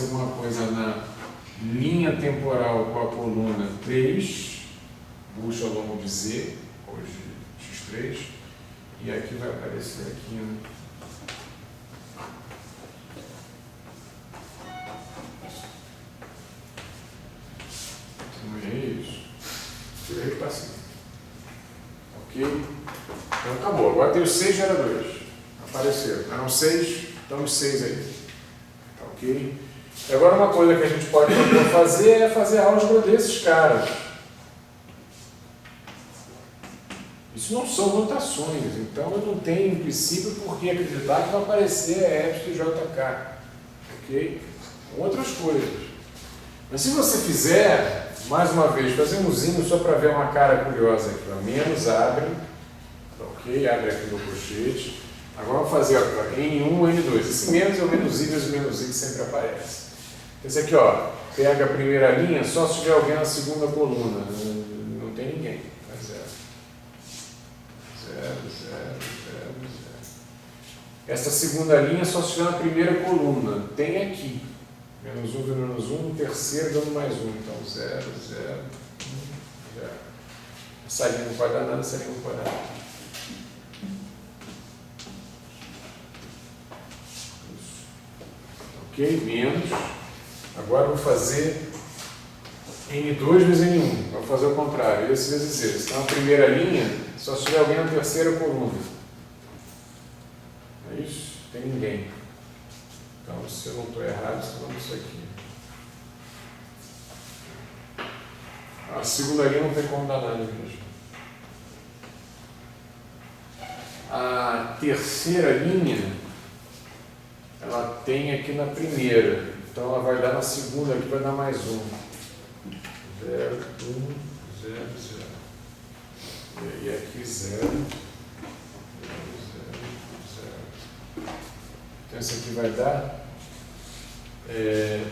Alguma coisa na linha temporal com a coluna 3, bucha ao longo de Z, hoje X3, e aqui vai aparecer aqui não é isso? Tirei para cima. Ok? Então acabou. Agora tem os 6 geradores. Apareceram. Eram 6, então os 6 aí. Ok? Agora uma coisa que a gente pode fazer é fazer a álgebra desses caras. Isso não são rotações, então eu não tenho, em princípio, por que acreditar que vai aparecer Epsilon e JK. Ok? Outras coisas. Mas se você fizer, mais uma vez, fazer um zinho só para ver uma cara curiosa aqui. Ó. Menos abre. Ok? Abre aqui no colchete. Agora vamos fazer ó, N1, N2. Esse menos é o menos I vezes o menos I que sempre aparece. Esse aqui, ó, pega a primeira linha só se tiver alguém na segunda coluna. Não tem ninguém. É zero. Zero, zero, zero, zero. Essa segunda linha só se tiver na primeira coluna. Tem aqui. Menos 1, menos 1, terceiro dando mais 1. Então, 0, 0, 1, 0. Essa linha não pode dar nada, essa linha não pode dar nada. Ok? Menos. Agora eu vou fazer N2 vezes N1. Vou fazer o contrário. Esse vezes esse. Então, a primeira linha, só se tiver alguém na terceira coluna. É isso? Não tem ninguém. Então, se eu não estou errado, vamos isso aqui. A segunda linha não tem como dar nada mesmo. A terceira linha, ela tem aqui na primeira. Então, ela vai dar na segunda, aqui vai dar mais 1. 0, 1, 0, 0. E aqui 0, 0, 0, 0. Então, esse aqui vai dar,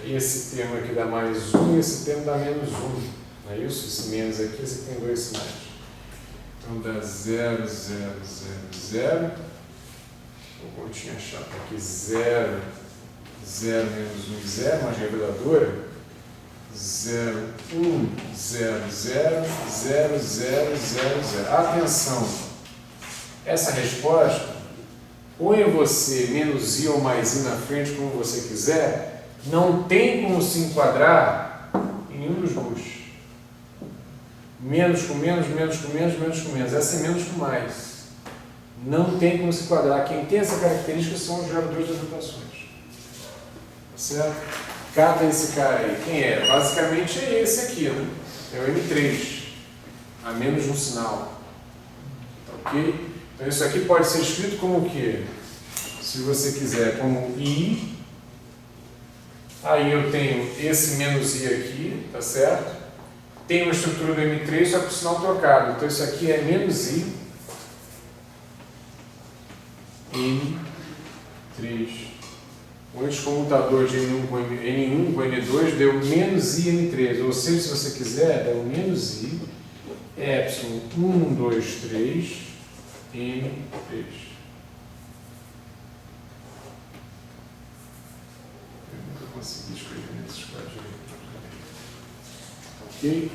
esse termo aqui dá mais 1 e esse termo dá menos 1. Não é isso? Esse menos aqui, esse aqui tem 2 sinais. Então, dá 0, 0, 0, 0. O continha chata aqui, 0, 0, menos 1, 0, mais reveladora. 0, 1, 0, 0, 0, 0, 0, 0. Atenção! Essa resposta, ponha você menos I ou mais I na frente, como você quiser, não tem como se enquadrar em nenhum dos buchos. Menos com menos, menos com menos, menos com menos. Essa é menos com mais. Não tem como se enquadrar. Quem tem essa característica são os geradores das rotações. Tá certo? Cata esse cara aí. Quem é? Basicamente é esse aqui, né? É o M3. A menos um sinal. Tá ok? Então isso aqui pode ser escrito como o quê? Se você quiser, como I. Aí eu tenho esse menos I aqui, tá certo? Tem uma estrutura do M3, só que o sinal trocado. Então isso aqui é menos I N3. O anticomutador de N1 com N2 deu menos I N3. Ou seja, se você quiser, deu menos I Epsilon 1, 2, 3 N3. Eu nunca consegui escrever nesses quadros direito. Ok?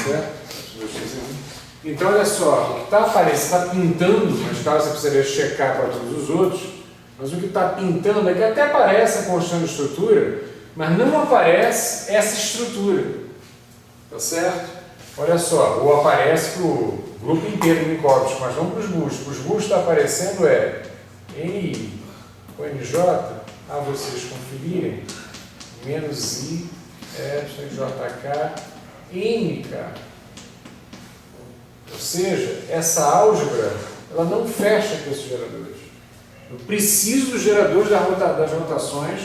Certo? Então, olha só, o que está aparecendo, está pintando, mas claro, você precisaria checar para todos os outros, mas o que está pintando é que até aparece a constante de estrutura, mas não aparece essa estrutura. Tá certo? Olha só, ou aparece para o grupo inteiro de incógnitos, mas não para os buchos. Para os buchos está aparecendo NI com NJ, a vocês conferirem, menos I, JK, NK. Ou seja, essa álgebra, ela não fecha com esses geradores. Eu preciso dos geradores das rotações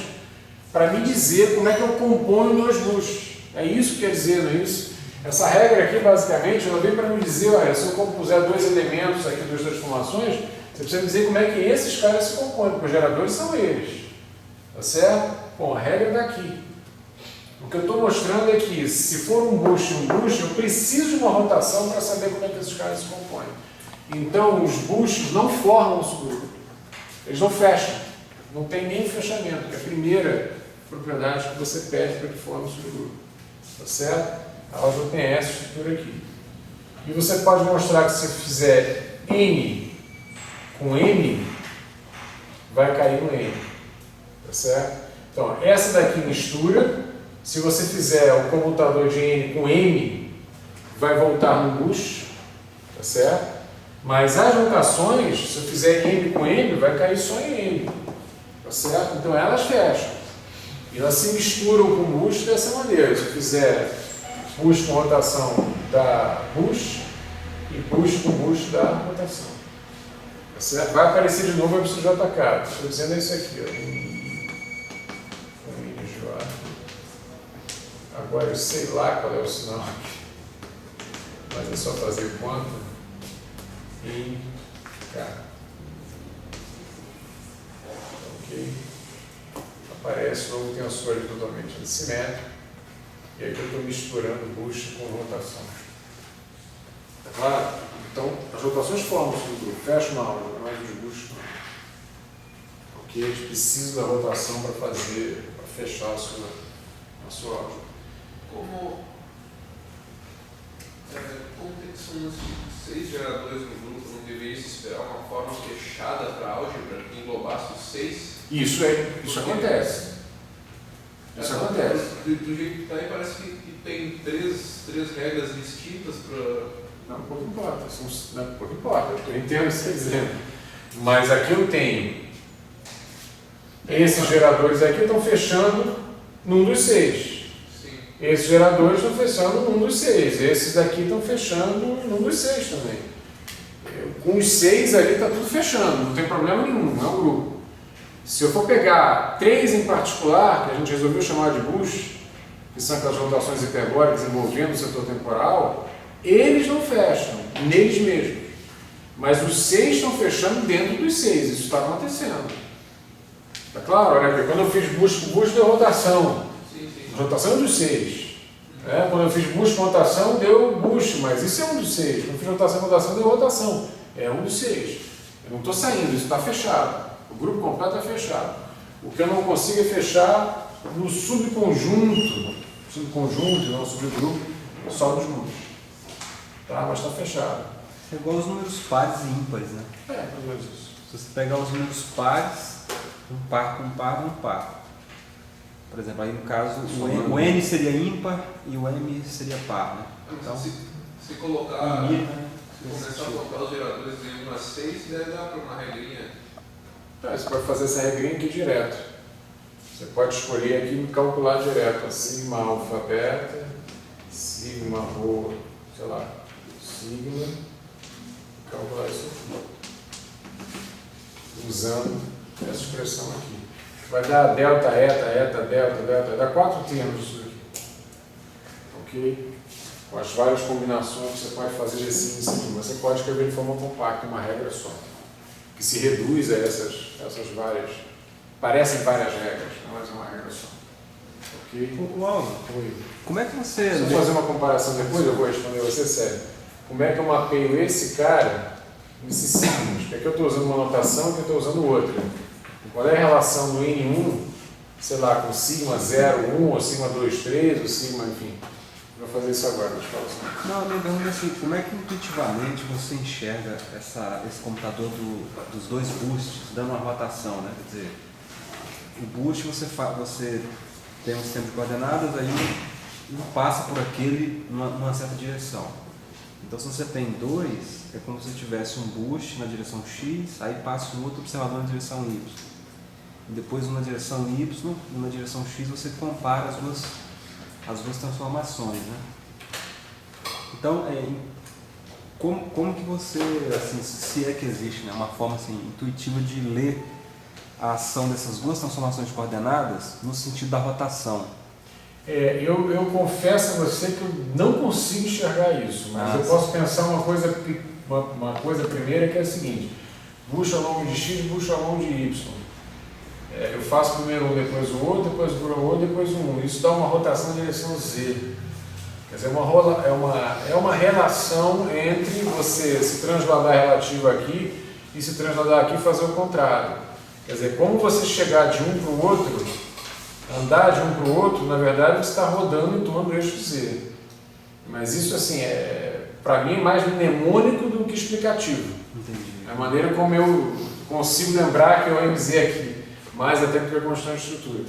para me dizer como é que eu componho meus buchos. É isso que quer dizer, não é isso? Essa regra aqui, basicamente, ela vem para me dizer, olha, se eu compuser 2 elementos aqui, 2 transformações, você precisa dizer como é que esses caras se compõem, porque os geradores são eles. Tá certo? Bom, a regra está aqui. O que eu estou mostrando é que, se for um bucho, eu preciso de uma rotação para saber como é que esses caras se compõem. Então, os buchos não formam um subgrupo. Eles não fecham. Não tem nem fechamento, que é a primeira propriedade que você pede para que forme o subgrupo. Tá certo? Ela já tem essa estrutura aqui. E você pode mostrar que se você fizer N com M, vai cair no N. Tá certo? Então, essa daqui mistura. Se você fizer o comutador de N com M, vai voltar no bush. Tá certo? Mas as rotações, se eu fizer M com M, vai cair só em M. Tá certo? Então, elas fecham. E elas se misturam com o bush dessa maneira. Se eu fizer bush com rotação da bush e bush com bush da rotação. Tá certo? Vai aparecer de novo a preciso de atacar. Estou dizendo isso aqui. Agora eu sei lá qual é o sinal aqui. Mas é só fazer conta. E cá. Ok. Aparece o novo tensor ali totalmente assimétrico. E aqui eu estou misturando bush com rotação. Tá claro? Então, as rotações formam o subgrupo. Fecha uma aula, não é mais de bush. Ok? A gente precisa da rotação para fechar a sua aula. Como são 6 geradores no grupo, não deveria se esperar uma forma fechada para a álgebra que englobasse os 6? Isso acontece. Isso acontece. Do jeito que está aí, parece que tem três regras distintas para... Não, pouco importa. Pouco importa. Eu entendo o que você está dizendo. Mas aqui eu tenho... Esses geradores aqui estão fechando num dos 6. Esses geradores estão fechando num dos 6. Esses daqui estão fechando num dos 6 também. Com os 6 ali está tudo fechando, não tem problema nenhum, não é um grupo. Se eu for pegar 3 em particular, que a gente resolveu chamar de bush, que são aquelas rotações hiperbóricas envolvendo o setor temporal, eles não fecham, neles mesmos. Mas os 6 estão fechando dentro dos 6, isso está acontecendo. Está claro? Olha aqui, quando eu fiz bush com bush, deu rotação. Rotação dos 6. Quando eu fiz bush com rotação, deu bush, mas isso é um dos 6. Quando eu fiz rotação com rotação, deu rotação. É um dos 6. Eu não estou saindo, isso está fechado. O grupo completo é fechado. O que eu não consigo é fechar no subconjunto, não subgrupo, só dos números. Tá? Mas está fechado. É igual os números pares e ímpares, né? Pelo menos isso. Se você pegar os números pares, um par com um par, um par. Por exemplo, aí no caso o N seria ímpar e o M seria par, né? Então, se colocar, começar a colocar os geradores em 1 a 6, deve dar para uma regrinha. Você pode fazer essa regrinha aqui direto. Você pode escolher aqui e calcular direto. Sigma alfa beta, sigma rho, sei lá, sigma, calcular isso aqui. Usando essa expressão aqui. Vai dar delta, eta, delta, dá 4 termos isso aqui. Ok? Com as várias combinações que você pode fazer desse índice aqui. Você pode escrever de forma compacta, uma regra só. Que se reduz a essas várias... Parecem várias regras, mas é uma regra só. Ok? Uau! Como é que você... Se eu fazer uma comparação depois, eu vou responder você, sério. Como é que eu mapeio esse cara nesses signos? Porque aqui eu estou usando uma notação e aqui eu estou usando outra. Qual é a relação do N1, sei lá, com sigma 0, 1, ou sigma 2, 3, ou sigma, enfim. Vou fazer isso agora, deixa eu falar assim. Não, a minha pergunta é assim, como é que intuitivamente você enxerga esse computador dos dois boosts dando uma rotação, né? Quer dizer, o boost você tem um sistema de coordenadas, aí um passa por aquele numa certa direção. Então se você tem 2, é como se tivesse um boost na direção X, aí passa um outro observador na direção Y. E depois uma direção Y, numa direção X, você compara as duas transformações, né? Então, como que você, assim, se é que existe, né, uma forma assim, intuitiva de ler a ação dessas duas transformações de coordenadas no sentido da rotação? Eu confesso a você que eu não consigo enxergar isso, mas eu posso pensar uma coisa primeira, que é a seguinte: bush ao longo de X, bush ao longo de Y. Eu faço primeiro um, depois o outro, depois o outro, depois o 1. Isso dá uma rotação em direção Z. Quer dizer, é uma relação entre você se transladar relativo aqui e se transladar aqui e fazer o contrário. Quer dizer, como você chegar de um para o outro, andar de um para o outro, na verdade você está rodando em torno do eixo Z. Mas isso, assim, para mim é mais mnemônico do que explicativo. Entendi. É a maneira como eu consigo lembrar que é o MZ aqui, mais até porque é constante de estrutura.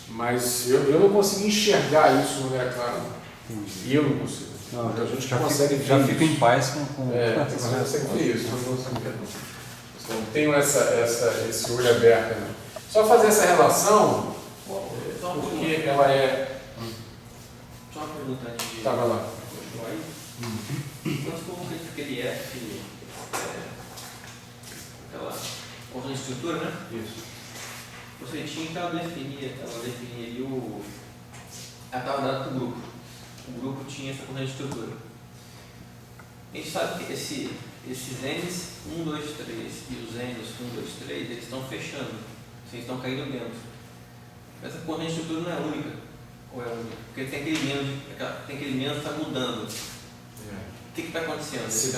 Mas eu não consigo enxergar isso de maneira clara. Entendi. E eu não consigo. Não, a gente já consegue fico, já ver fico isso. em paz com Você consegue ver isso. Eu não tenho esse olho aberto. Né? Só fazer essa relação, porque ela é... Só uma pergunta antes de Tá, vai lá. continuar aí. Quando você colocou aquele F, aquela conjunto de estrutura, né? Isso. Você tinha que ela definia ali o... Ela estava dada para o grupo. O grupo tinha essa conjunto de estrutura. A gente sabe que esses N's 1, 2, 3 e os N's 1, 2, 3, eles estão fechando. Eles estão caindo dentro. Essa corrente de estrutura não é única. Ou é única? Porque tem aquele menos que está mudando. O que está acontecendo? Você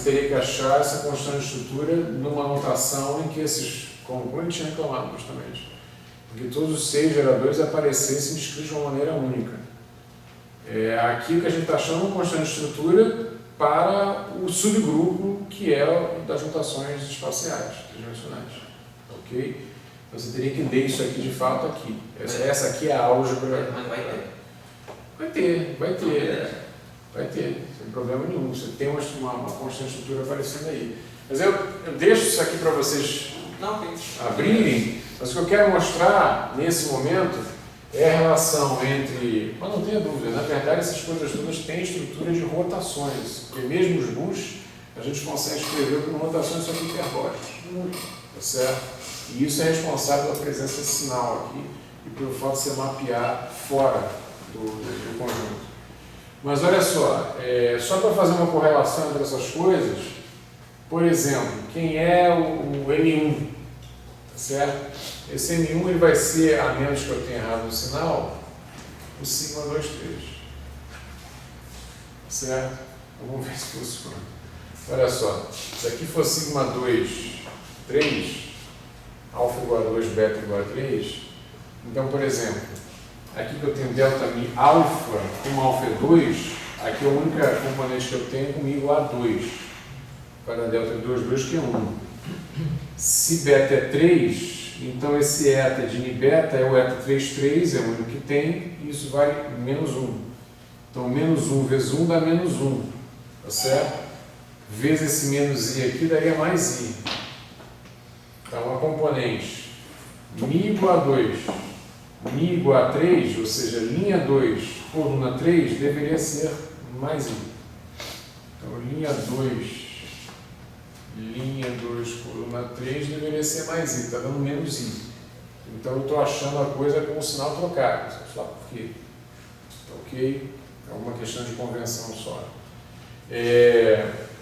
teria que achar essa constante de estrutura numa notação em que esses componentes tinham reclamado justamente. Porque todos os 6 geradores aparecessem descritos de uma maneira única. Aqui o que a gente está achando é uma constante de estrutura para o subgrupo que é das notações espaciais, tridimensionais. Ok? Então você teria que ler isso aqui de fato aqui. Essa aqui é a álgebra. Mas vai ter. Vai ter, sem problema nenhum. Você tem uma constante de estrutura aparecendo aí. Mas eu deixo isso aqui para vocês abrirem, mas o que eu quero mostrar nesse momento é a relação entre... Mas não tenha dúvida, na verdade essas coisas todas têm estrutura de rotações, porque mesmo os bush a gente consegue escrever como rotações só que hiperbólicas. Tá certo? E isso é responsável pela presença desse sinal aqui e pelo fato de você mapear fora do conjunto. Mas olha só para fazer uma correlação entre essas coisas, por exemplo, quem é o M1, tá certo? Esse M1 ele vai ser, a menos que eu tenha errado no sinal, o sigma 2, 3. Certo? Vamos ver se funciona. Olha só, se aqui for sigma 2, 3, alfa igual a 2, beta igual a 3, então, por exemplo, aqui que eu tenho delta mi alfa, como alfa é 2, aqui é a única componente que eu tenho comigo a 2. Para a delta de 2, que é 1. Se beta é 3, então esse eta de mi beta é o eta 3, 3, é o único que tem, e isso vale menos 1. Então, menos 1 vezes 1 dá menos 1, tá certo? Vezes esse menos i aqui daria mais i. Então, a componente mi igual a 2, mi igual a 3, ou seja, linha 2, coluna 3, deveria ser mais i. Então, linha 2, coluna 3, deveria ser mais i, está dando menos i. Então, eu estou achando a coisa com o sinal trocado. Você vai falar por quê? Ok? É uma questão de convenção só.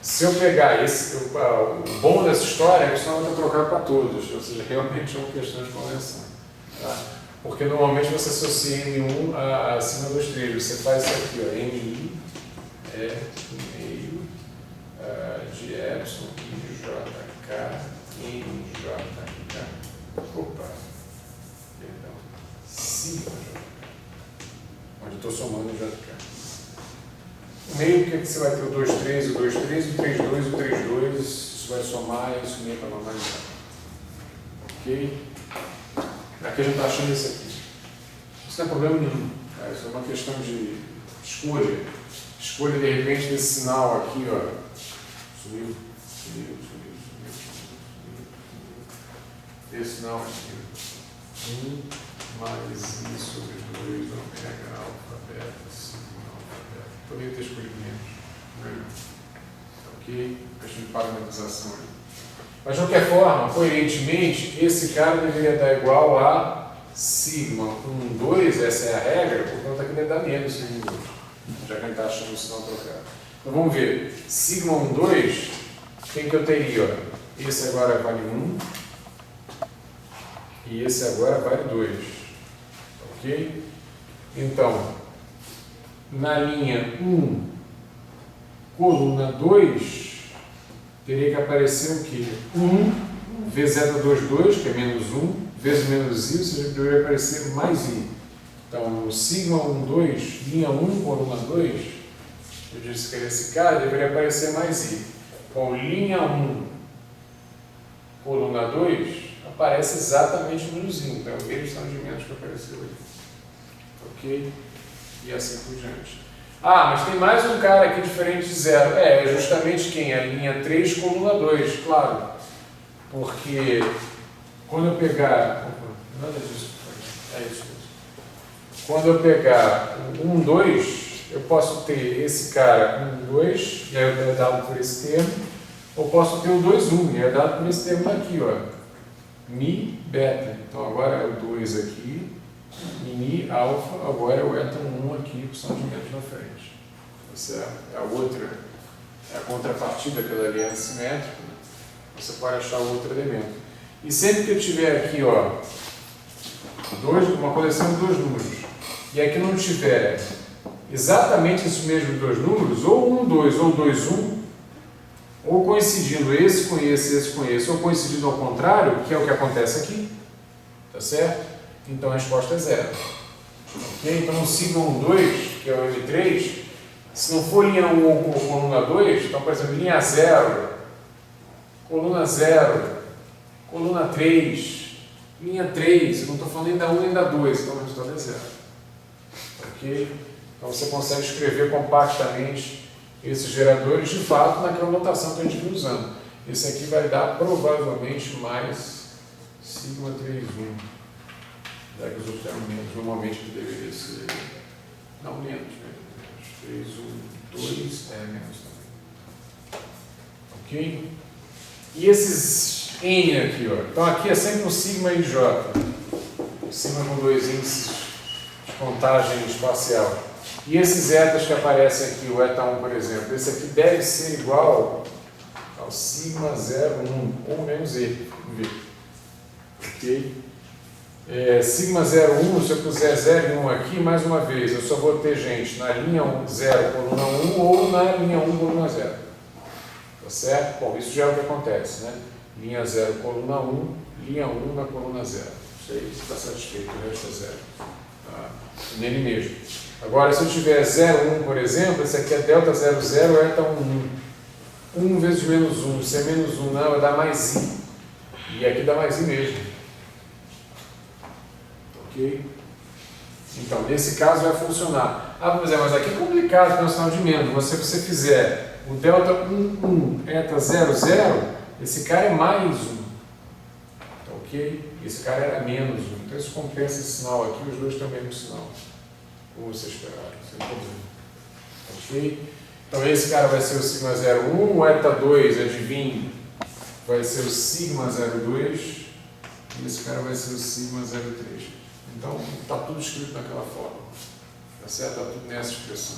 Se eu pegar o bom dessa história é que o sinal vai estar trocado para todos, ou seja, realmente é uma questão de convenção. Tá? Porque normalmente você associa M1 a sigma 2, 3. Você faz isso aqui, ó, MI é meio de Epsilon i JK em JK. Opa, perdão. Sigma JK. Onde eu estou somando o JK. No meio, porque você vai ter o 2, 3, o 2, 3, o 3, 2, o 3, 2. Isso vai somar e isso meio para normalizar. Ok? Aqui a gente está achando isso aqui. Isso não é problema nenhum. Tá? Isso é uma questão de escolha. Escolha de repente desse sinal aqui, ó. Subiu. Esse sinal aqui. 1 mais i sobre 2 ômega alfa beta sigma alfa beta. Poderia ter escolhido menos. Ok? Questão de parametrização ali. Mas de qualquer forma, coerentemente, esse cara deveria dar igual a sigma 1, 2, essa é a regra, portanto aqui deve dar menos sigma 2, já que a gente está achando o sinal trocado. Então vamos ver, sigma 1, 2, quem que eu teria? Ó? Esse agora vale 1 e esse agora vale 2, ok? Então, na linha 1, coluna 2, teria que aparecer o quê? 1 vezes eta22, que é menos 1, vezes menos i, ou seja, deveria aparecer mais i. Então, no sigma 1, 2, linha 1, coluna 2, eu disse que era esse cara, deveria aparecer mais i. Com linha 1, coluna 2, aparece exatamente o númerozinho. Então, eles são de menos que apareceu aí. Ok? E assim por diante. Ah, mas tem mais um cara aqui diferente de 0. É justamente quem? A linha 3, coluna 2, claro. Porque quando eu pegar... Opa, nada disso. É isso mesmo. Quando eu pegar o 1, 2, eu posso ter esse cara 1, 2, e aí é dado por esse termo, ou posso ter o 2, 1, e é dado por esse termo aqui, ó. Mi, beta. Então agora é o 2 aqui, mi, alfa, agora é o eta 1 aqui, que são de menos na frente. Essa é a outra, é a contrapartida, aquela ali é assimétrica, você pode achar outro elemento. E sempre que eu tiver aqui, ó, uma coleção de 2 números, e aqui não tiver exatamente esses mesmos 2 números, ou 1, 2, ou 2, 1, ou coincidindo esse com esse, ou coincidindo ao contrário, que é o que acontece aqui, tá certo? Então a resposta é 0. Okay? Então o sigma 1, 2, que é o M3, se não for linha 1 ou coluna 2, então, por exemplo, linha 0, coluna 3, linha 3, eu não estou falando nem da 1 nem da 2, então o resultado é 0. Ok? Então você consegue escrever compactamente esses geradores, de fato, naquela notação que a gente viu usando. Esse aqui vai dar provavelmente mais sigma 3, 1. Já que os outros eram menos, normalmente que deveria ser. Não, menos, né? 3, 1, 2 é menos também. Ok? E esses N aqui, ó. Então aqui é sempre um sigma e J. Sigma com 2 índices de contagem espacial. E esses etas que aparecem aqui, o eta 1, por exemplo, esse aqui deve ser igual ao sigma 0, 1, ou menos e. Vamos ver. Ok? Sigma 0, 1, se eu puser 0 e 1 aqui, mais uma vez, eu só vou ter gente na linha 0, coluna 1, ou na linha 1, coluna 0. Tá certo? Bom, isso já é o que acontece, né? Linha 0, coluna 1, linha 1 na coluna 0. Isso aí está satisfeito, o resto é 0. Tá? Nele mesmo. Agora, se eu tiver 0, 1, por exemplo, esse aqui é delta 0, 0, eta 1, 1. 1 vezes menos 1, se é menos 1, não, vai dar mais i. E aqui dá mais i mesmo. Ok? Então, nesse caso vai funcionar. Ah, mas aqui é complicado com o sinal de menos. Se você fizer o delta 1, 1, eta 0, 0, esse cara é mais 1. Ok? Esse cara era menos 1. Então, isso compensa esse sinal aqui, os dois têm o mesmo sinal. Como você esperava, sem problema. Ok? Então, esse cara vai ser o sigma 01, o eta 2, adivinhe, vai ser o sigma 02, e esse cara vai ser o sigma 03. Então, está tudo escrito naquela forma. Tá certo? Está tudo nessa expressão.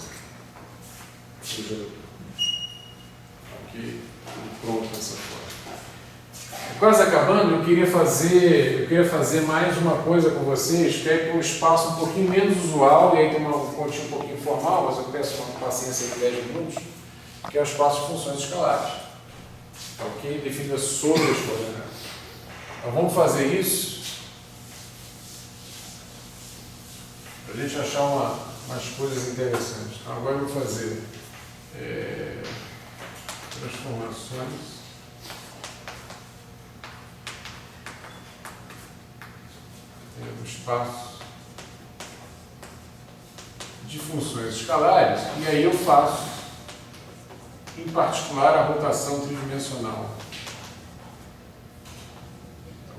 Ok? Tudo pronto nessa forma. Quase acabando, eu queria fazer mais uma coisa com vocês, que é um espaço um pouquinho menos usual, e aí tem um pontinho um pouquinho formal, mas eu peço uma paciência de 10 minutos, que é o espaço de funções escalares. Ok? Definida sobre as coordenadas. Então vamos fazer isso para a gente achar umas coisas interessantes. Então, agora eu vou fazer transformações. Um espaço de funções escalares, e aí eu faço, em particular, a rotação tridimensional.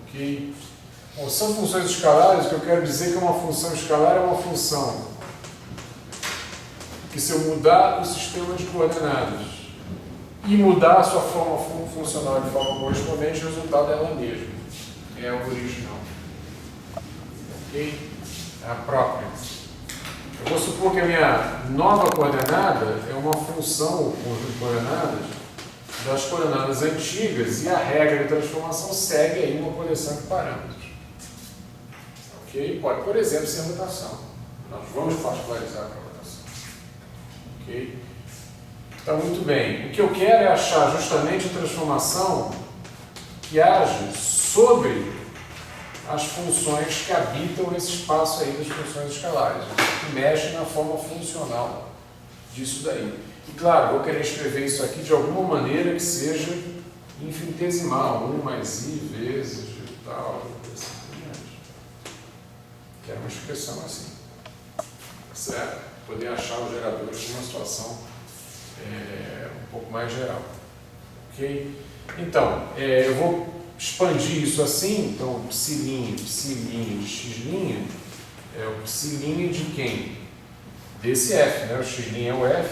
Ok? Bom, são funções escalares, que eu quero dizer que uma função escalar é uma função que, se eu mudar o sistema de coordenadas e mudar a sua forma funcional de forma correspondente, o resultado é ela mesma. É a original. Ok? É a própria. Eu vou supor que a minha nova coordenada é uma função, ou conjunto de coordenadas, das coordenadas antigas, e a regra de transformação segue aí uma coleção de parâmetros. Ok? Pode, por exemplo, ser rotação. Nós vamos particularizar para a rotação. Ok? Então, muito bem. O que eu quero é achar justamente a transformação que age sobre as funções que habitam esse espaço aí das funções escalares, que mexe na forma funcional disso daí. E claro, vou querer escrever isso aqui de alguma maneira que seja infinitesimal, 1 mais i vezes e tal, assim por diante. Que é uma expressão assim, certo? Poder achar os geradores de uma situação um pouco mais geral. Ok? Então, eu vou expandir isso assim, então psi' de x' é o psi' de quem? Desse f, né? O x' é o f,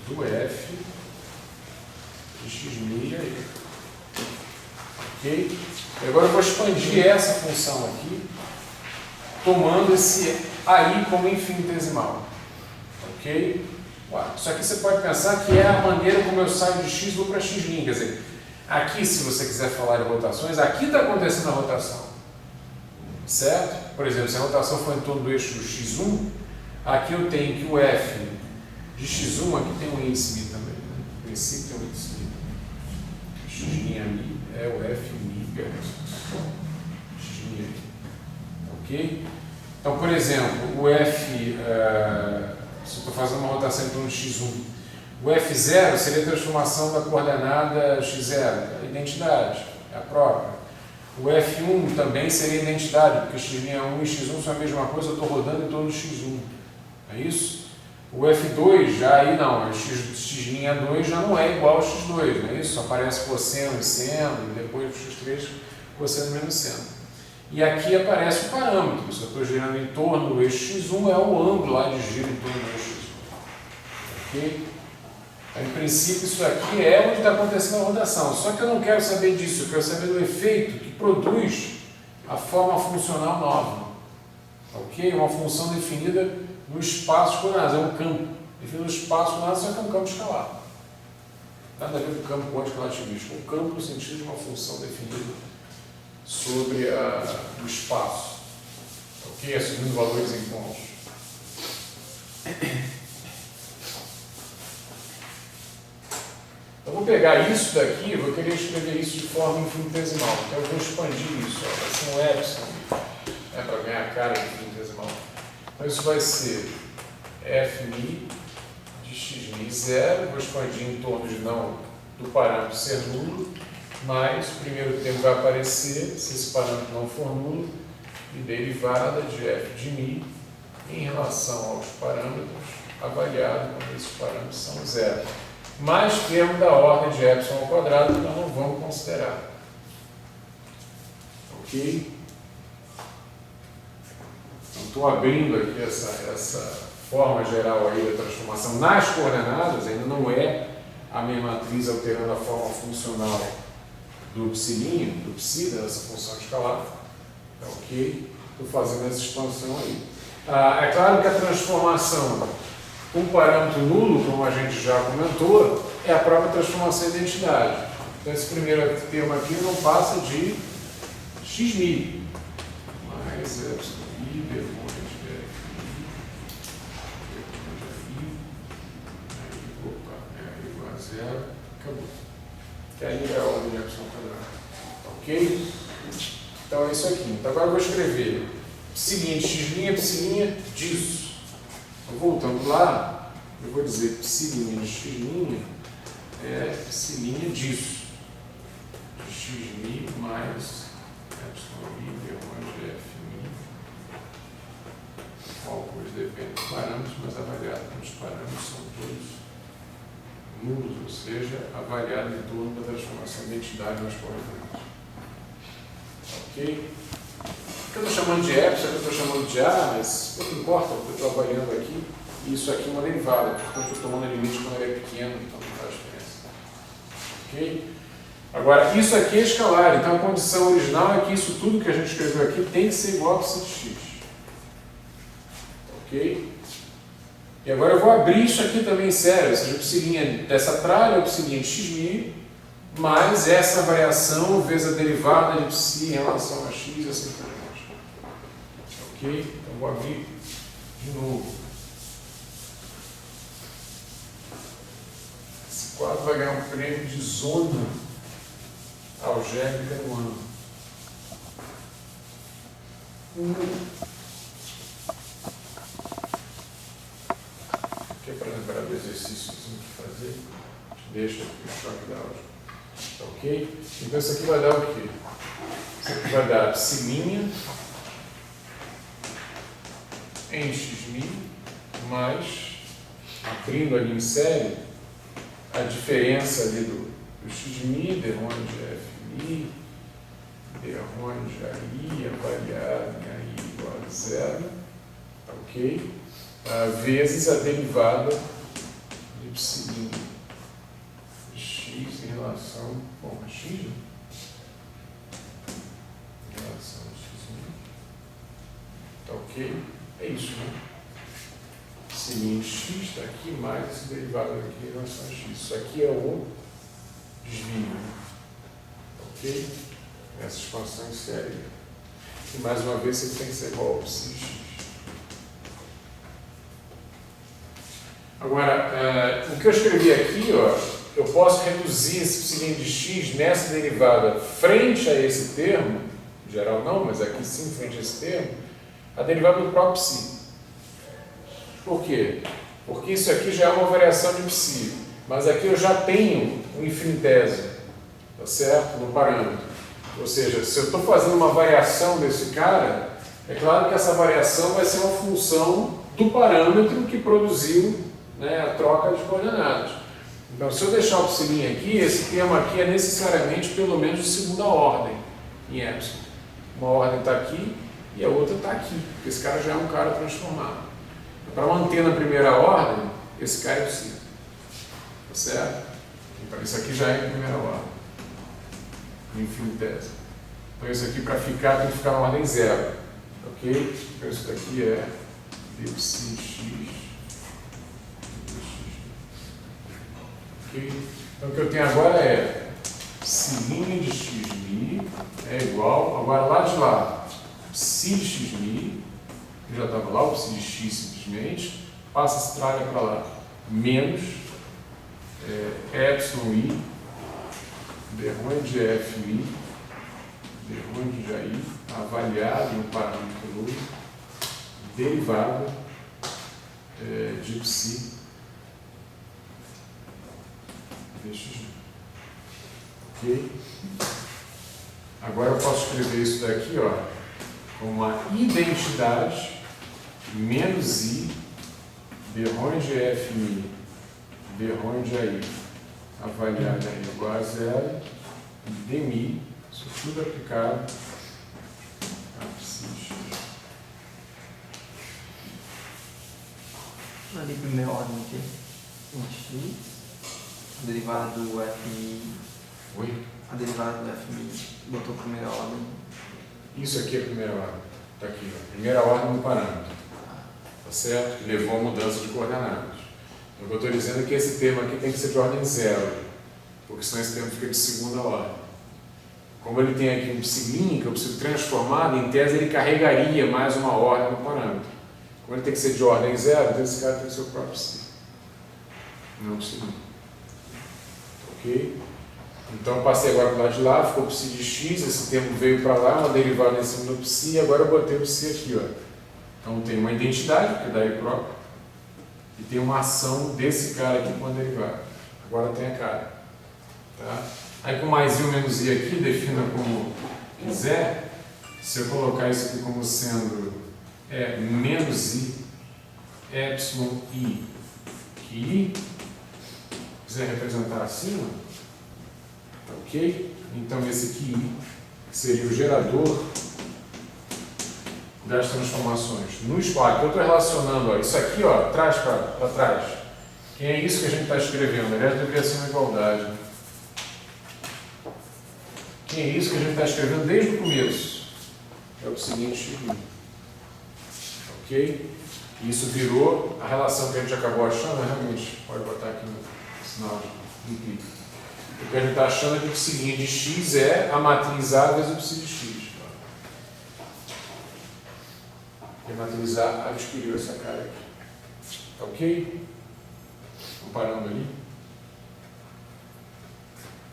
do f de x' aí. Ok? E agora eu vou expandir essa função aqui, tomando esse aí como infinitesimal. Ok? Isso aqui você pode pensar que é a maneira como eu saio de x e vou para x'. Quer dizer, aqui, se você quiser falar de rotações, aqui está acontecendo a rotação. Certo? Por exemplo, se a rotação for em torno do eixo do x1, aqui eu tenho que o f de x1, aqui tem um índice μ também. Né? O princípio tem um índice μ. X'mi é o f μ x'mi. Ok? Então, por exemplo, o f, se eu estou fazendo uma rotação em torno de x1, o f0 seria a transformação da coordenada x0, a identidade, é a própria. O f1 também seria a identidade, porque x' é 1 e x1 são a mesma coisa, eu estou rodando em torno de x1. É isso? O f2 já aí não, o x'2 já não é igual ao x2, não é isso? Aparece cosseno e seno, e depois o x3 cosseno menos seno. E aqui aparece o parâmetro, se eu estou girando em torno do eixo x1, é o ângulo lá de giro em torno do eixo x1. Ok? Então, em princípio, isso aqui é onde está acontecendo a rotação. Só que eu não quero saber disso, eu quero saber do efeito que produz a forma funcional nova. Ok? Uma função definida no espaço de coordenadas, é um campo. Definido no espaço de coordenadas, só que é um campo escalar. Nada a ver com o campo quântico-relativístico. Um campo no sentido de uma função definida sobre o espaço. Ok? Assumindo valores em pontos. Eu vou pegar isso daqui, eu vou querer escrever isso de forma infinitesimal. Então eu vou expandir isso, ó, vai ser um epsilon, para ganhar a cara de infinitesimal. Então isso vai ser f' de x'0, vou expandir em torno de não do parâmetro ser nulo, mas o primeiro termo vai aparecer, se esse parâmetro não for nulo, e derivada de f de μ em relação aos parâmetros avaliado quando esses parâmetros são zero. Mais termo da ordem de epsilon ao quadrado que nós não vamos considerar. Ok? Então, estou abrindo aqui essa forma geral aí da transformação nas coordenadas, ainda não é a minha matriz alterando a forma funcional do psi, dessa função escalar. Ok? Estou fazendo essa expansão aí. É claro que a transformação com parâmetro nulo, como a gente já comentou, é a própria transformação de identidade. Então, esse primeiro termo aqui não passa de x', mais epsilon depois de fi, aí igual a zero, acabou. Que aí é a ordem de epsilon quadrado. Ok? Então é isso aqui. Então agora eu vou escrever seguinte, x' disso. Voltando lá, eu vou dizer psi' de x' é psi' disso. De x' mais epsilon i vezes f'. Qual coisa depende dos parâmetros, mas avaliado quando os parâmetros são todos nulos, ou seja, avaliado em torno da transformação de identidade nas coordenadas. Ok? O que eu estou chamando de epsilon, o que eu estou chamando de A, mas pouco importa, porque eu estou avaliando aqui, e isso aqui é uma derivada, portanto eu estou tomando o limite quando ele é pequeno, então não faz diferença. Ok? Agora, isso aqui é escalar, então a condição original é que isso tudo que a gente escreveu aqui tem que ser igual a psi de x. Ok? E agora eu vou abrir isso aqui também sério, ou seja, o psi' dessa tralha é o psi' de x', mais essa variação vezes a derivada de psi em relação a x, assim por diante. Ok? Então vou abrir de novo. Esse quadro vai ganhar um prêmio de zona algébrica no ano. Que é para lembrar do exercício que fazer, deixa aqui o choque da álgebra. Tá ok? Então isso aqui vai dar o quê? Isso aqui vai dar psiminha em x' mais, abrindo ali em série, a diferença ali do x', derronde f'mi, derronde aí, avaliado em aí igual a zero, tá ok? Vezes a derivada de psiminha x em relação a x, né? Em relação a x', tá ok? É isso, né? Psiminha x está aqui, mais esse derivado aqui em relação a x. Isso aqui é o desvio, né? Ok? Essa expansão em série. E mais uma vez, ele tem que ser igual ao psi x. Agora, o que eu escrevi aqui, ó, eu posso reduzir esse psiminha de x nessa derivada frente a esse termo, em geral não, mas aqui sim, frente a esse termo, a derivada do próprio psi. Por quê? Porque isso aqui já é uma variação de psi, mas aqui eu já tenho um infinitésimo, tá certo? No parâmetro. Ou seja, se eu estou fazendo uma variação desse cara, é claro que essa variação vai ser uma função do parâmetro que produziu, né, a troca de coordenadas. Então, se eu deixar o psiminha aqui, esse termo aqui é necessariamente pelo menos de segunda ordem em epsilon. Uma ordem está aqui e a outra está aqui, porque esse cara já é um cara transformado. Para manter na primeira ordem, esse cara é possível. Tá certo? Então, isso aqui já é em primeira ordem. Infinitésimo. Então, isso aqui, para ficar, tem que ficar na ordem zero. Ok? Então, isso daqui é d psi x. Ok? Então, o que eu tenho agora é psiminha de x' é igual, agora lá de lá, psi de x', já estava lá, o psi de x simplesmente, passa esse tralha para lá, menos epsilon i, derronde f'mi, derronde de i, avaliado no parâmetro derivada de psi de x'. Ok? Agora eu posso escrever isso daqui, ó, com uma identidade menos i, derronde f'mi, derronde i, avaliado aí igual a zero, dmi, isso tudo aplicado a psi x. Ali, primeira ordem aqui, em x, a derivada do f'mi. Oi? A derivada do f'mi botou primeira ordem. Isso aqui é a primeira ordem. Está aqui, ó. Primeira ordem do parâmetro. Tá certo? Que levou a mudança de coordenadas. Então, o que eu estou dizendo é que esse termo aqui tem que ser de ordem zero, porque senão esse termo fica de segunda ordem. Como ele tem aqui um psiminha que eu preciso transformar, em tese ele carregaria mais uma ordem no parâmetro. Como ele tem que ser de ordem zero, então esse cara tem que ser o próprio psi. Não o psiminha. Ok? Então eu passei agora para o lado de lá, ficou psi de x, esse termo veio para lá, uma derivada em cima do psi, e agora eu botei o psi aqui, ó. Então tem uma identidade, que é daí próprio, e tem uma ação desse cara aqui com a derivada. Agora tem a cara. Tá? Aí com mais i ou menos i aqui, defina como quiser. Se eu colocar isso aqui como sendo menos i, epsilon i, que i, quiser representar acima, ok? Então esse aqui i seria o gerador das transformações no espaço. Aqui eu estou relacionando, ó, isso aqui, ó, traz para trás. Quem é isso que a gente está escrevendo? Aliás, deveria ser uma igualdade. Né? Quem é isso que a gente está escrevendo desde o começo? É o seguinte, ok? Isso virou a relação que a gente acabou achando, realmente, pode botar aqui no sinal de clique. O que a gente está achando é que o psiminha de x é a matriz A vezes o psi de x. E a matriz A adquiriu essa cara aqui. Tá ok? Comparando ali.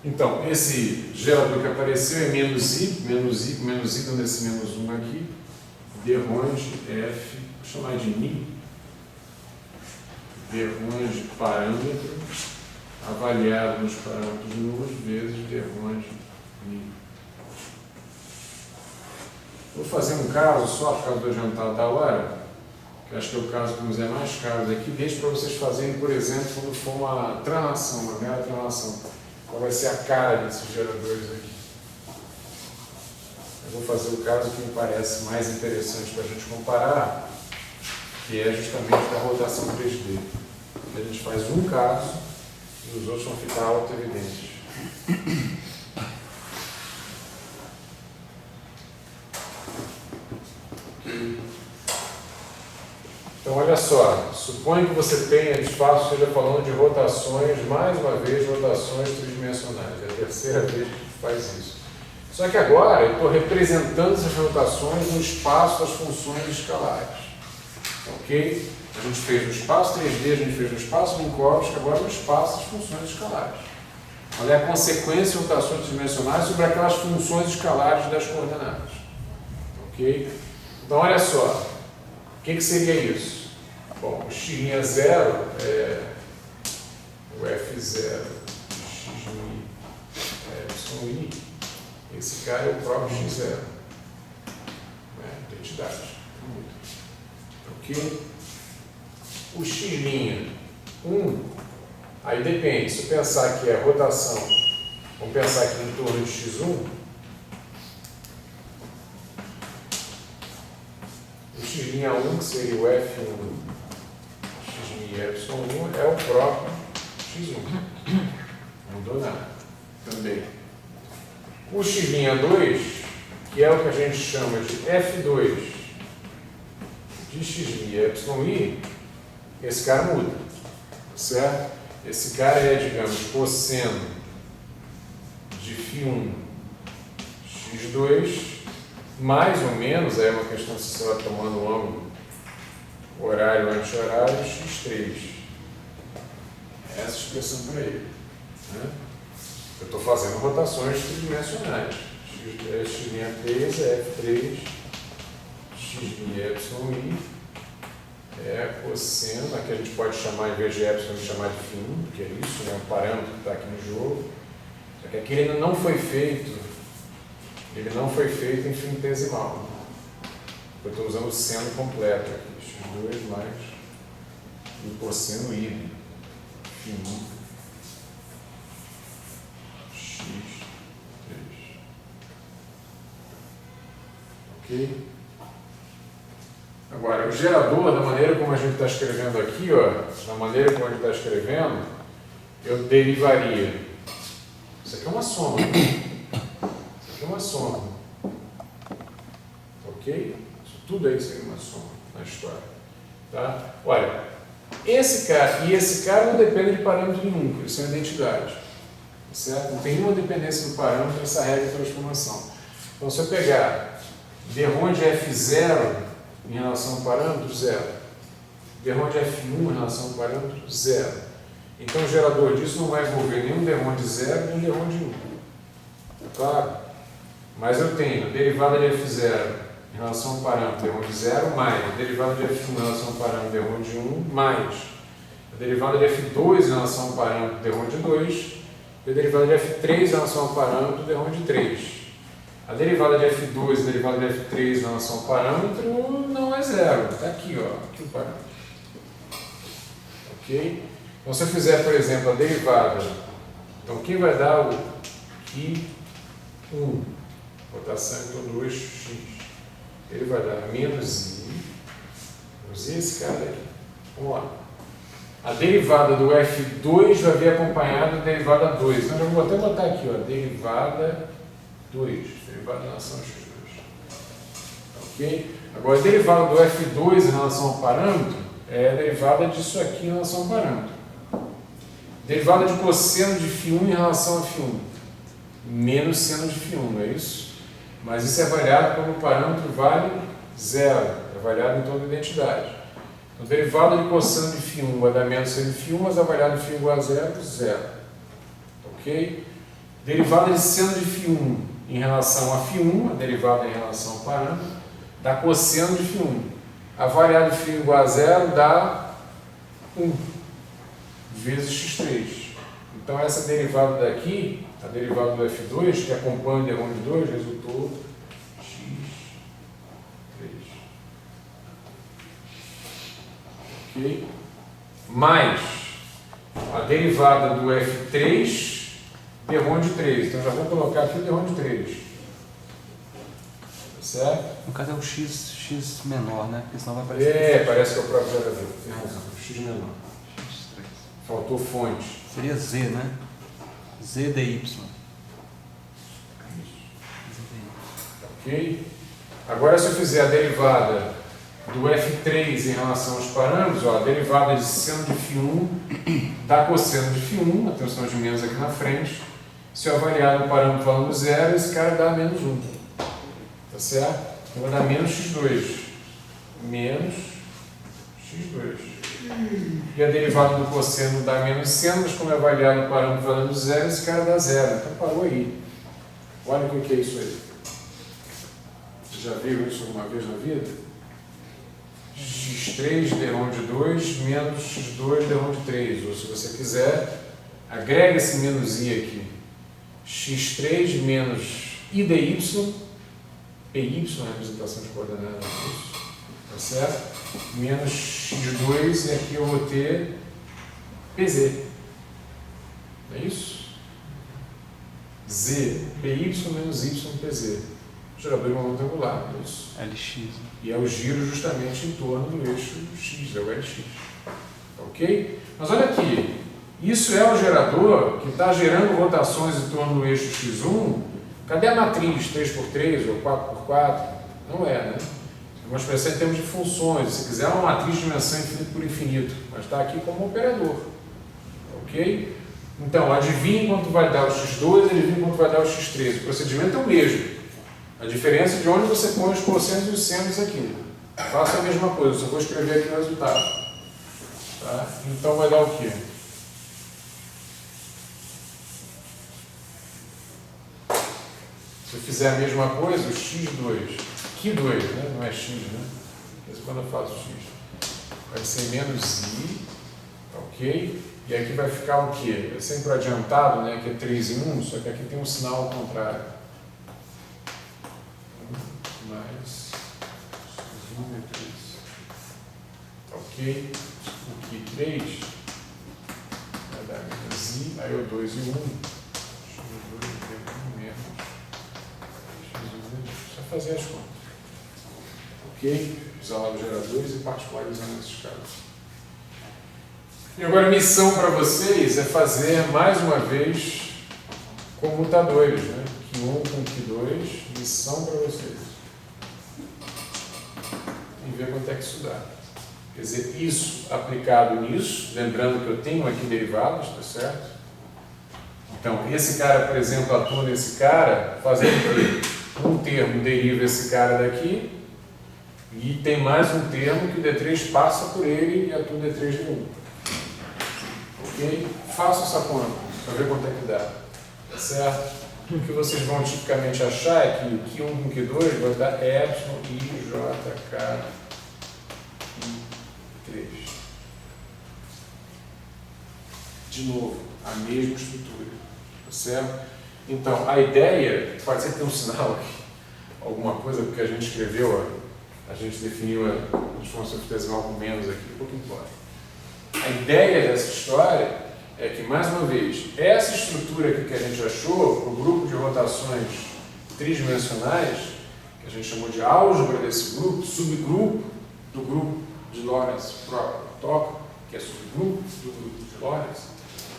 Então, esse gerador que apareceu é menos i, dando esse menos 1 aqui, derrange f, vou chamar de ni, derrange parâmetro, avaliado nos parâmetros nulos, vezes derrange ni. Vou fazer um caso só por causa do adiantado da hora, que acho que é o caso que nos é mais caro daqui, deixo para vocês fazerem, por exemplo, quando for uma translação, uma mera translação. Qual vai ser a cara desses geradores aqui? Eu vou fazer o caso que me parece mais interessante para a gente comparar, que é justamente da rotação 3D. A gente faz um caso e os outros vão ficar auto-evidentes. Então, olha só, suponho que você tenha espaço, esteja falando de rotações, mais uma vez, rotações tridimensionais. É a terceira vez que faz isso. Só que agora eu estou representando essas rotações no espaço das funções escalares. Ok? A gente fez no espaço 3D, a gente fez no espaço Minkowski, agora no espaço das funções escalares. Olha a consequência de rotações tridimensionais sobre aquelas funções escalares das coordenadas. Ok? Então, olha só. O que seria isso? Bom, o x' é o f0 x' y. Esse cara é o próprio x0. Identidade. Ok? O x', 1. Aí depende. Se eu pensar que é rotação, vamos pensar aqui em torno de x1. O x'1, que seria o f1, x'y1, é o próprio x1. Não mudou nada. Também. O x'2, que é o que a gente chama de f2 de x'y, esse cara muda. Certo? Esse cara é, digamos, cosseno de φ1 x2, mais ou menos, é uma questão se você vai tomando o ângulo horário anti-horário, x3. É essa expressão para ele. Né? Eu estou fazendo rotações tridimensionais. x'3 é f3, x'y é cosseno, aqui a gente pode chamar, em vez de epsilon, chamar de φ1, que é isso, né? Um parâmetro que está aqui no jogo. Só que aqui ele ainda não foi feito. Ele não foi feito em infinitesimal. Eu estou usando o seno completo aqui, x2 mais o cosseno híbrido, φ1, x3. Ok? Agora, o gerador, da maneira como a gente está escrevendo aqui, ó, da maneira como a gente está escrevendo, eu derivaria. Isso aqui é uma soma. Isso aqui é uma soma. Ok? Isso tudo aí seria uma soma na história. Tá? Olha, esse cara e esse cara não dependem de parâmetro nenhum, porque eles são identidades. Certo? Não tem nenhuma dependência do parâmetro nessa regra de transformação. Então, se eu pegar derrão de f0 em relação ao parâmetro, 0. Derrão de f1 em relação ao parâmetro, 0. Então, o gerador disso não vai envolver nenhum derrão de 0 nem derrão de 1. Claro? Mas eu tenho a derivada de f0 em relação ao parâmetro derrão de 0, mais a derivada de f1 em relação ao parâmetro derrão de 1, mais a derivada de f2 em relação ao parâmetro derrão de 2 e a derivada de f3 em relação ao parâmetro derrão de 3. A derivada de f2 e a derivada de f3 em relação ao parâmetro não é 0. Está aqui, ó, aqui o parâmetro. Ok? Então, se eu fizer, por exemplo, a derivada, então quem vai dar o I1, rotação em 2x, ele vai dar menos I, esse cara aqui. Vamos lá. A derivada do f2 vai vir acompanhada da derivada 2. Então, eu vou até botar aqui, ó, derivada 2, derivada em relação a x2. Ok? Agora, a derivada do f2 em relação ao parâmetro é a derivada disso aqui em relação ao parâmetro. Derivada de cosseno de φ1 em relação a φ1. Menos seno de φ1, não é isso? Mas isso é avaliado quando o parâmetro vale 0. É avaliado em toda a identidade. Então, derivada de cosseno de φ1 vai dar menos seno de φ1, mas avaliado em φ igual a 0, 0. Ok? derivada de seno de φ1 em relação a φ1, a derivada em relação ao parâmetro, dá cosseno de φ1. A variável de φ igual a zero dá 1 vezes x3. Então essa derivada daqui, a derivada do f2, que acompanha o derivado de 2, resultou x3. Ok? Mais a derivada do f3 derivado de 3. Então já vou colocar aqui o derivado de 3. Tá certo? No caso é o x menor, né? Porque senão vai aparecer. É, parece que é o próprio gerador. Tem razão. X menor. x3. Faltou fonte. Seria z, né? z dy. Ok? Agora, se eu fizer a derivada do f3 em relação aos parâmetros, ó, a derivada de seno de φ1 dá cosseno de φ1, atenção de menos aqui na frente. Se eu avaliar no parâmetro valendo zero, esse cara dá menos 1. Tá certo? Então vai dar menos x2. Menos x2. E a derivada do cosseno dá menos seno, mas como é avaliado no parâmetro valendo zero, esse cara dá zero. Então parou aí. Olha o que é isso aí. Você já viu isso alguma vez na vida? x3 derivado de 2 menos x2 derivado de 3. Ou se você quiser, agrega esse menos i aqui. x3 menos i dy, py é a representação de coordenadas, tá certo? Menos x2 e aqui eu vou ter pz. Não é isso? Z, py menos y pz. Gerador monoangular, é isso. LX. Né? E é o giro justamente em torno do eixo x, é o LX. Ok? Mas olha aqui, isso é o gerador que está gerando rotações em torno do eixo x1. Cadê a matriz 3x3 ou 4x4? Não é, né? É uma expressão em termos de funções. Se quiser, é uma matriz de dimensão infinito por infinito. Mas está aqui como operador. Ok? Então, adivinhe quanto vai dar o x2 e adivinhe quanto vai dar o x3. O procedimento é o mesmo. A diferença é de onde você põe os cossenos e os senos aqui. Faça a mesma coisa, só vou escrever aqui o resultado. Tá? Então vai dar o quê? Se eu fizer a mesma coisa, o x2, que 2, né? Não é x, né? Mas quando eu faço x, vai ser menos i, ok? E aqui vai ficar o quê? É sempre adiantado, né? Que é 3 em 1, só que aqui tem um sinal ao contrário. Mais 1 é 3. Ok? O que 3 vai dar menos i, aí o 2 e 1. x2 é menos. Só fazer as contas. Ok? Isolar os geradores e particularizando esses casos. E agora a missão para vocês é fazer mais uma vez comutadores, né? Q1 com Q2, missão para vocês. E ver quanto é que isso dá. Quer dizer, isso aplicado nisso, lembrando que eu tenho aqui derivados, tá certo? Então, esse cara, por exemplo, atua nesse cara, fazendo o quê? Um termo deriva esse cara daqui, e tem mais um termo que o D3 passa por ele e atua D3 de 1. Ok? Faço essa conta, para ver quanto é que dá. Tá certo? O que vocês vão tipicamente achar é que Q1 com Q2 vai dar epsilon i j k i3. De novo, a mesma estrutura. Tá certo? Então, a ideia, pode ser que tenha um sinal aqui, alguma coisa, porque a gente escreveu, a gente definiu a transformação infinitesimal com menos aqui, pouco importa. A ideia dessa história é que, mais uma vez, essa estrutura aqui que a gente achou, para o grupo de rotações tridimensionais, que a gente chamou de álgebra desse grupo, subgrupo do grupo de Lorentz próprio, que é subgrupo do grupo de Lorentz,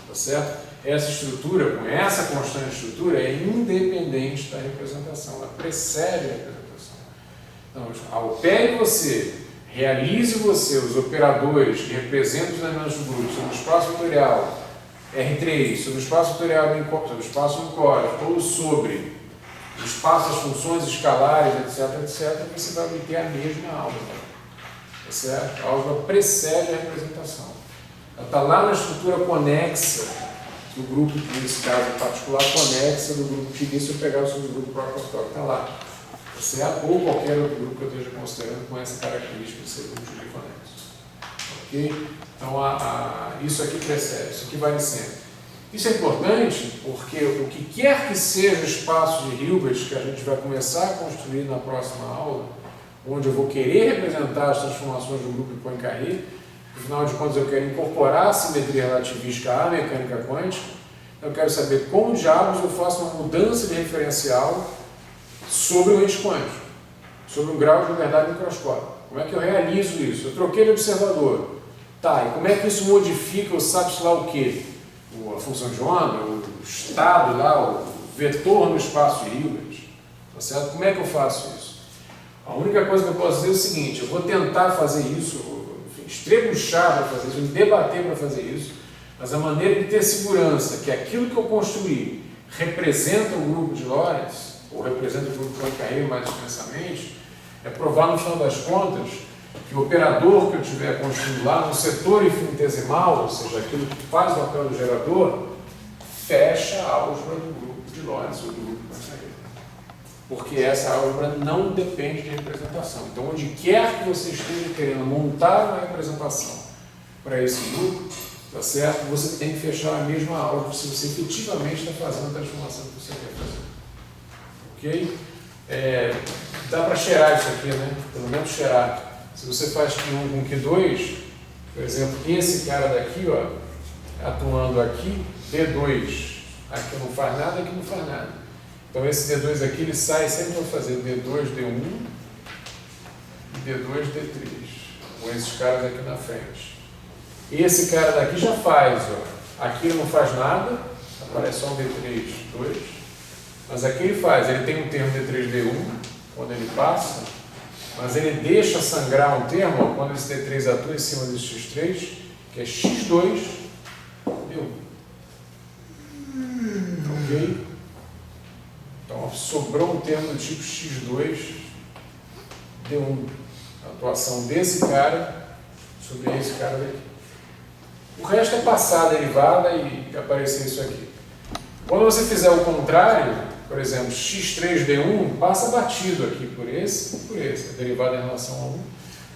tá certo? Essa estrutura, com essa constante estrutura, é independente da representação, ela precede a representação. Então, ao pé de você, realize você os operadores que representam os elementos do grupo sobre o espaço vetorial R3, sobre o espaço vetorial sobre o espaço micórico, ou sobre o espaço das funções escalares, etc., etc., você vai obter a mesma álgebra. Tá certo? A álgebra precede a representação. Ela está lá na estrutura conexa do grupo, nesse caso em particular, conexa do grupo que se eu pegar o subgrupo Proctor que está lá. Tá certo? Ou qualquer outro grupo que eu esteja considerando com essa característica de ser grupo de conexo. Ok? Então, isso aqui precede, isso aqui vale sempre. Isso é importante porque o que quer que seja o espaço de Hilbert que a gente vai começar a construir na próxima aula, onde eu vou querer representar as transformações do grupo de Poincaré, afinal de contas eu quero incorporar a simetria relativística à mecânica quântica, eu quero saber como diabos eu faço uma mudança de referencial sobre o ente quântico, sobre um grau de liberdade microscópica. Como é que eu realizo isso? Eu troquei de observador. Tá, e como é que isso modifica o sabe-se lá o quê? A função de onda, o estado lá, o vetor no espaço de Hilbert. Tá certo? Como é que eu faço isso? A única coisa que eu posso dizer é o seguinte, eu vou tentar fazer isso, estrebuchar para fazer isso, me debater para fazer isso, mas a maneira de ter segurança que aquilo que eu construí representa o grupo de Lorentz, ou representa o grupo de Poincaré mais expressamente, é provar no final das contas que o operador que eu estiver construindo lá no setor infinitesimal, ou seja, aquilo que faz o papel do gerador, fecha a álgebra do grupo de Lorentz ou do grupo de Poincaré. Porque essa álgebra não depende de representação. Então, onde quer que você esteja querendo montar uma representação para esse grupo, tá certo? Você tem que fechar a mesma álgebra se você efetivamente está fazendo a transformação que você quer fazer. Ok? Dá para cheirar isso aqui, né? Pelo menos cheirar. Se você faz Q1 com Q2, por exemplo, esse cara daqui, ó, atuando aqui, D2, aqui não faz nada, aqui não faz nada. Então esse D2 aqui, ele sai, sempre vou fazer D2, D1 e D2, D3, com esses caras aqui na frente. Esse cara daqui já faz, ó, aqui ele não faz nada, aparece só um D3, 2, mas aqui ele faz, ele tem um termo D3, D1, quando ele passa, mas ele deixa sangrar um termo, ó, quando esse D3 atua em cima desse X3, que é X2, D1. Ok? Então, sobrou um termo do tipo X2, D1. A atuação desse cara sobre esse cara daqui. O resto é passar a derivada e aparecer isso aqui. Quando você fizer o contrário, por exemplo, X3D1 passa batido aqui por esse e por esse. A derivada em relação a 1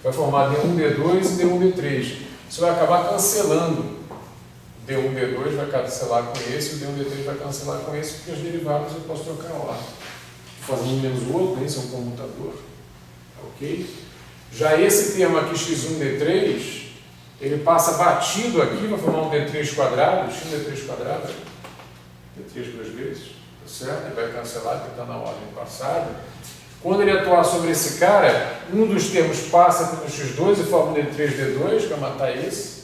vai formar D1, D2 e D1, D3. Isso vai acabar cancelando. D1, D2 vai cancelar com esse, e o D1, D3 vai cancelar com esse, porque as derivadas eu posso trocar lá. Fazendo um menos o outro, esse é um comutador. Ok? Já esse termo aqui, X1, D3, ele passa batido aqui, vai formar um D3 quadrado, X D3 quadrado, D3 duas vezes, tá certo? Ele vai cancelar, porque está na ordem passada. Quando ele atuar sobre esse cara, um dos termos passa pelo X2 e forma um D3, D2, que vai matar esse.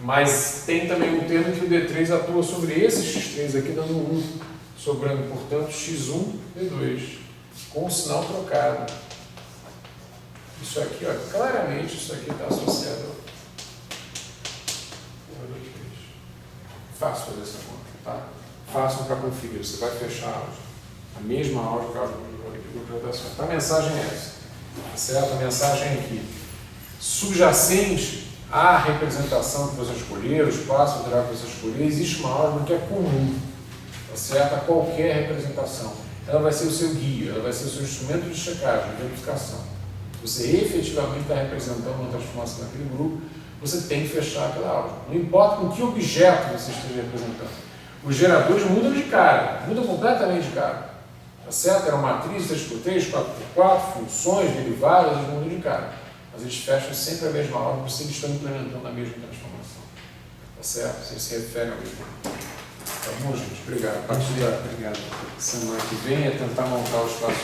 Mas tem também um termo que o D3 atua sobre esse X3 aqui, dando 1, sobrando, portanto, X1, D2, com o sinal trocado. Isso aqui, ó, claramente, isso aqui está associado ao D3. Fácil fazer essa conta, tá? Fácil para conferir, você vai fechar a mesma álgebra de rotação. Então, a mensagem é essa, tá certo? A mensagem é aqui. Subjacente à representação que você escolher, o espaço que você escolher, existe uma álgebra que é comum, tá certo? A qualquer representação. Ela vai ser o seu guia, ela vai ser o seu instrumento de checagem, de verificação. Você efetivamente está representando uma transformação naquele grupo, você tem que fechar aquela álgebra. Não importa com que objeto você esteja representando. Os geradores mudam de cara, mudam completamente de cara. Tá certo? Era uma matriz 3x3, 4x4, funções, derivadas, eles mudam de cara. Mas eles fecham sempre a mesma álgebra, sempre estão implementando a mesma transformação. Tá certo? Vocês se referem ao mesmo. Tá bom, gente? Obrigado. A partir da semana que vem é tentar montar o espaço.